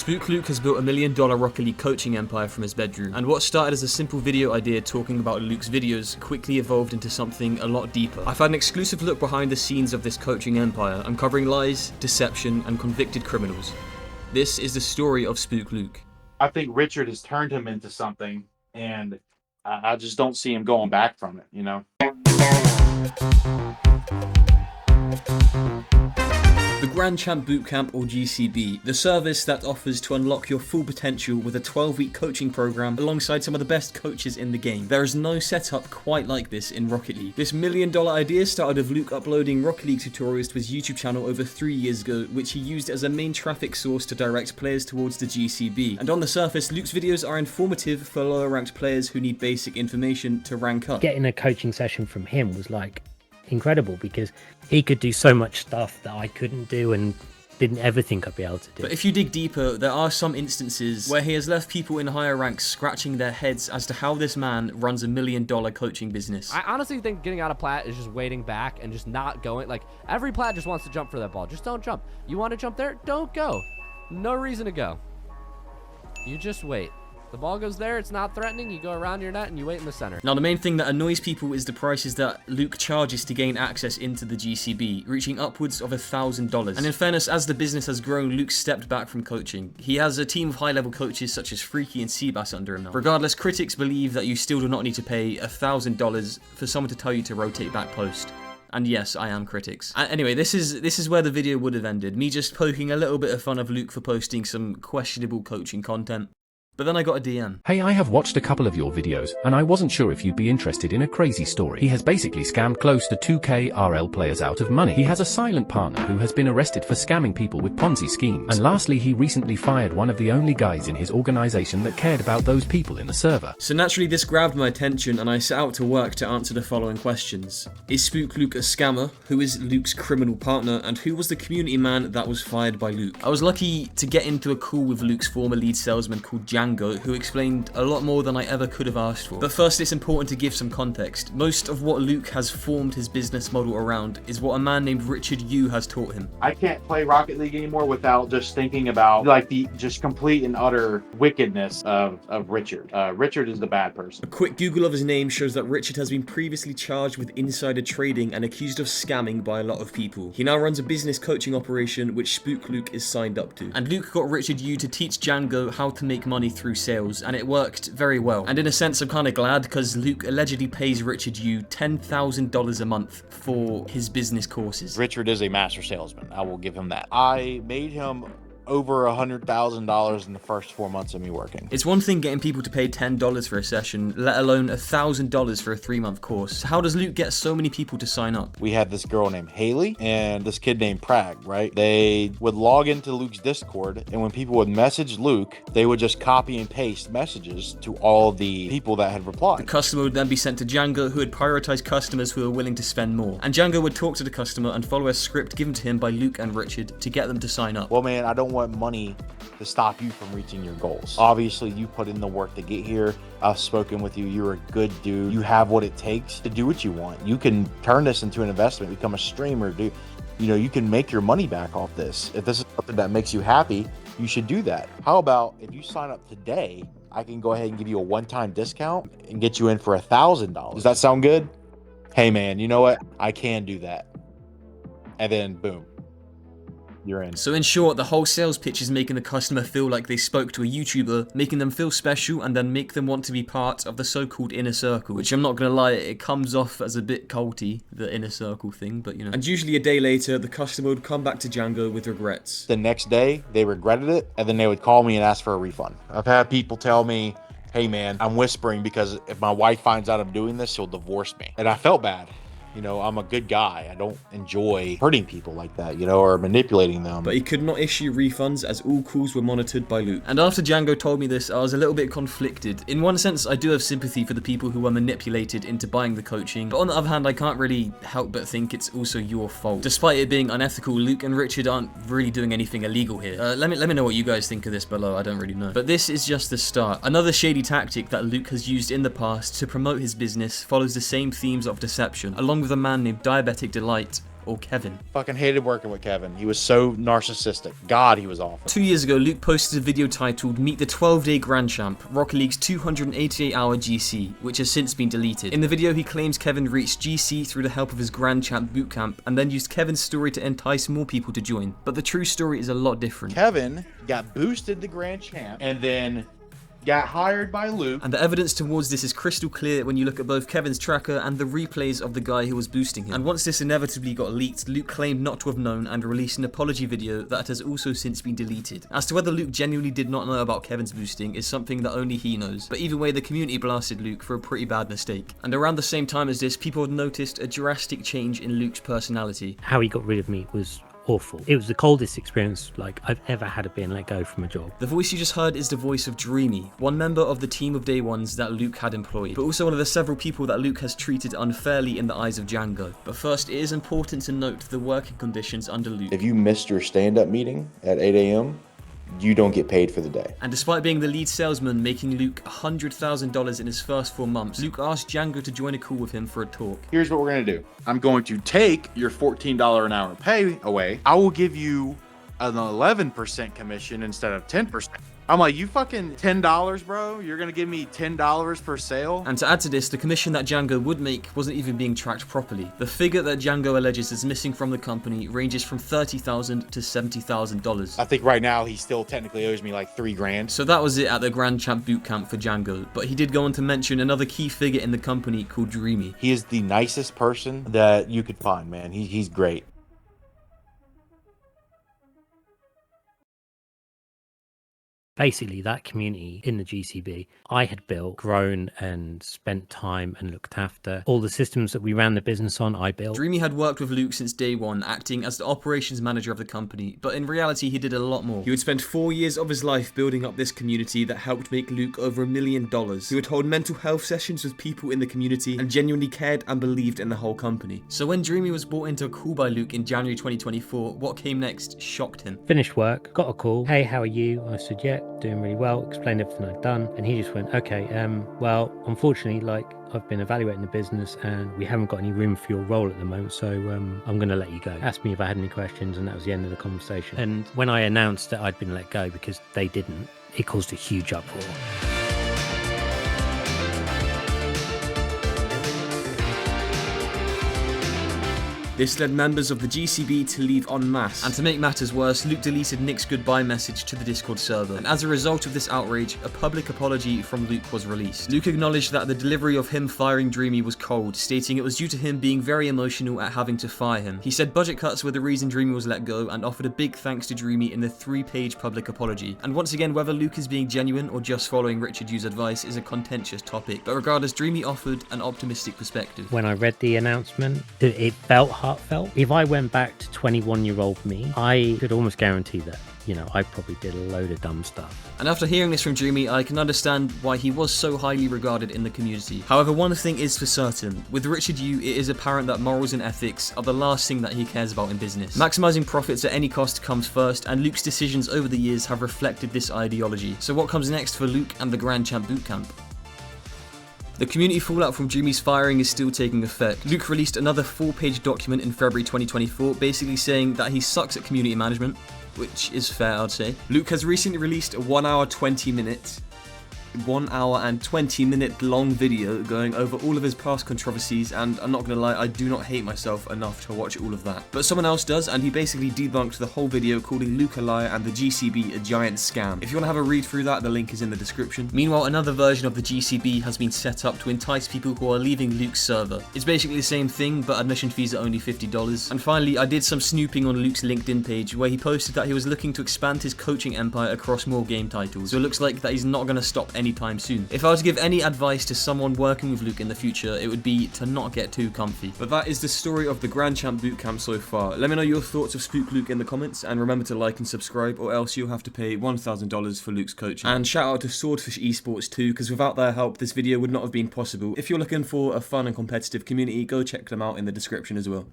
SpookLuke has built $1 million Rocket League coaching empire from his bedroom, and what started as a simple video idea talking about Luke's videos quickly evolved into something a lot deeper. I've had an exclusive look behind the scenes of this coaching empire, uncovering lies, deception, and convicted criminals. This is the story of SpookLuke. I think Richard has turned him into something, and I just don't see him going back from it, you know? The Grand Champ Bootcamp, or GCB, the service that offers to unlock your full potential with a 12-week coaching program alongside some of the best coaches in the game. There is no setup quite like this in Rocket League. This $1 million idea started with Luke uploading Rocket League tutorials to his YouTube channel over 3 years ago, which he used as a main traffic source to direct players towards the GCB. And on the surface, Luke's videos are informative for lower ranked players who need basic information to rank up. Getting a coaching session from him was like incredible, because he could do so much stuff that I couldn't do and didn't ever think I'd be able to do. But if you dig deeper, there are some instances where he has left people in higher ranks scratching their heads as to how this man runs $1 million coaching business. I honestly think getting out of plat is just waiting back and just not going. Like, every plat just wants to jump for that ball. Just don't jump. You want to jump there? Don't go. No reason to go. You just wait. The ball goes there, it's not threatening, you go around your net and you wait in the center. Now, the main thing that annoys people is the prices that Luke charges to gain access into the GCB, reaching upwards of $1,000. And in fairness, as the business has grown, Luke stepped back from coaching. He has a team of high-level coaches such as Freaky and Seabass under him now. Regardless, critics believe that you still do not need to pay $1,000 for someone to tell you to rotate back post. And yes, I am critics. Anyway, this is where the video would have ended. Me just poking a little bit of fun of Luke for posting some questionable coaching content. But then I got a DM. Hey, I have watched a couple of your videos, and I wasn't sure if you'd be interested in a crazy story. He has basically scammed close to 2K RL players out of money. He has a silent partner who has been arrested for scamming people with Ponzi schemes. And lastly, he recently fired one of the only guys in his organization that cared about those people in the server. So naturally this grabbed my attention and I set out to work to answer the following questions. Is SpookLuke a scammer? Who is Luke's criminal partner? And who was the community man that was fired by Luke? I was lucky to get into a call with Luke's former lead salesman called Django, who explained a lot more than I ever could have asked for. But first, it's important to give some context. Most of what Luke has formed his business model around is what a man named Richard Yu has taught him. I can't play Rocket League anymore without just thinking about like the just complete and utter wickedness of Richard. Richard is the bad person. A quick Google of his name shows that Richard has been previously charged with insider trading and accused of scamming by a lot of people. He now runs a business coaching operation which SpookLuke is signed up to. And Luke got Richard Yu to teach Django how to make money through sales, and it worked very well. And in a sense, I'm kind of glad, because Luke allegedly pays Richard Yu $10,000 a month for his business courses. Richard is a master salesman. I will give him that. I made him over $100,000 in the first 4 months of me working. It's one thing getting people to pay $10 for a session, let alone $1,000 for a 3-month course. So how does Luke get so many people to sign up? We had this girl named Haley and this kid named Prag, right? They would log into Luke's Discord, and when people would message Luke, they would just copy and paste messages to all the people that had replied. The customer would then be sent to Django, who would prioritize customers who are willing to spend more. And Django would talk to the customer and follow a script given to him by Luke and Richard to get them to sign up. Well, man, I don't want money to stop you from reaching your goals. Obviously, you put in the work to get here. I've spoken with you. You're a good dude. You have what it takes to do what you want. You can turn this into an investment, become a streamer, you know, you can make your money back off this. If this is something that makes you happy, you should do that. How about if you sign up today, I can go ahead and give you a one-time discount and get you in for $1,000. Does that sound good? Hey man, you know what? I can do that. And then boom, you're in. So in short, the whole sales pitch is making the customer feel like they spoke to a YouTuber, making them feel special, and then make them want to be part of the so-called inner circle, which I'm not gonna lie, it comes off as a bit culty, the inner circle thing, but you know. And usually a day later, the customer would come back to Django with regrets. The next day, they regretted it, and then they would call me and ask for a refund. I've had people tell me, hey man, I'm whispering because if my wife finds out I'm doing this, she'll divorce me. And I felt bad. You know, I'm a good guy. I don't enjoy hurting people like that, you know, or manipulating them. But he could not issue refunds as all calls were monitored by Luke. And after Django told me this, I was a little bit conflicted. In one sense, I do have sympathy for the people who were manipulated into buying the coaching. But on the other hand, I can't really help but think it's also your fault. Despite it being unethical, Luke and Richard aren't really doing anything illegal here. Let me know what you guys think of this below. I don't really know. But this is just the start. Another shady tactic that Luke has used in the past to promote his business follows the same themes of deception, along with with a man named Diabetic Delight, or Kevin. Fucking hated working with Kevin. He was so narcissistic. God, he was awful. 2 years ago, Luke posted a video titled Meet the 12-Day Grand Champ, Rocket League's 288-hour GC, which has since been deleted. In the video, he claims Kevin reached GC through the help of his Grand Champ Bootcamp, and then used Kevin's story to entice more people to join. But the true story is a lot different. Kevin got boosted to Grand Champ, and then got hired by Luke. And the evidence towards this is crystal clear when you look at both Kevin's tracker and the replays of the guy who was boosting him. And once this inevitably got leaked, Luke claimed not to have known and released an apology video that has also since been deleted. As to whether Luke genuinely did not know about Kevin's boosting is something that only he knows. But either way, the community blasted Luke for a pretty bad mistake. And around the same time as this, people had noticed a drastic change in Luke's personality. How he got rid of me was awful. It was the coldest experience like I've ever had of being let go from a job. The voice you just heard is the voice of Dreamy, one member of the team of day ones that Luke had employed, but also one of the several people that Luke has treated unfairly in the eyes of Django. But first, it is important to note the working conditions under Luke. If you missed your stand-up meeting at 8 a.m., you don't get paid for the day. And despite being the lead salesman, making Luke $100,000 in his first 4 months, Luke asked Django to join a call with him for a talk. Here's what we're gonna do. I'm going to take your $14 an hour pay away. I will give you an 11% commission instead of 10%. I'm like, you fucking $10, bro? You're gonna give me $10 per sale? And to add to this, the commission that Django would make wasn't even being tracked properly. The figure that Django alleges is missing from the company ranges from $30,000 to $70,000. I think right now he still technically owes me like $3,000. So that was it at the Grand Champ Bootcamp for Django, but he did go on to mention another key figure in the company called Dreamy. He is the nicest person that you could find, man. He's great. Basically, that community in the GCB, I had built, grown, and spent time and looked after. All the systems that we ran the business on, I built. Dreamy had worked with Luke since day one, acting as the operations manager of the company, but in reality, he did a lot more. He would spend 4 years of his life building up this community that helped make Luke over $1 million. He would hold mental health sessions with people in the community and genuinely cared and believed in the whole company. So when Dreamy was brought into a call by Luke in January 2024, what came next shocked him. Finished work, got a call. Hey, how are you? I said, yeah, doing really well. Explained everything I'd done. And he just went, okay, well, unfortunately, like, I've been evaluating the business and we haven't got any room for your role at the moment, so I'm going to let you go. Asked me if I had any questions, and that was the end of the conversation. And when I announced that I'd been let go because they didn't, it caused a huge uproar. This led members of the GCB to leave en masse, and to make matters worse, Luke deleted Nick's goodbye message to the Discord server, and as a result of this outrage, a public apology from Luke was released. Luke acknowledged that the delivery of him firing Dreamy was cold, stating it was due to him being very emotional at having to fire him. He said budget cuts were the reason Dreamy was let go, and offered a big thanks to Dreamy in the 3-page public apology. And once again, whether Luke is being genuine or just following Richard Yu's advice is a contentious topic, but regardless, Dreamy offered an optimistic perspective. When I read the announcement, it felt heartfelt. If I went back to 21-year-old me, I could almost guarantee that, you know, I probably did a load of dumb stuff. And after hearing this from Dreamy, I can understand why he was so highly regarded in the community. However, one thing is for certain, with Richard Yu, it is apparent that morals and ethics are the last thing that he cares about in business. Maximizing profits at any cost comes first, and Luke's decisions over the years have reflected this ideology. So what comes next for Luke and the Grand Champ Bootcamp? The community fallout from Dreamy's firing is still taking effect. Luke released another 4-page document in February 2024, basically saying that he sucks at community management, which is fair, I'd say. Luke has recently released a 1 hour and 20 minute long video going over all of his past controversies, and I'm not gonna lie, I do not hate myself enough to watch all of that. But someone else does, and he basically debunked the whole video, calling Luke a liar and the GCB a giant scam. If you want to have a read through that, the link is in the description. Meanwhile, another version of the GCB has been set up to entice people who are leaving Luke's server. It's basically the same thing, but admission fees are only $50. And finally, I did some snooping on Luke's LinkedIn page, where he posted that he was looking to expand his coaching empire across more game titles. So it looks like that he's not gonna stop anytime soon. If I was to give any advice to someone working with Luke in the future, it would be to not get too comfy. But that is the story of the Grand Champ Bootcamp so far. Let me know your thoughts of SpookLuke in the comments, and remember to like and subscribe, or else you'll have to pay $1,000 for Luke's coaching. And shout out to Swordfish Esports too, because without their help, this video would not have been possible. If you're looking for a fun and competitive community, go check them out in the description as well.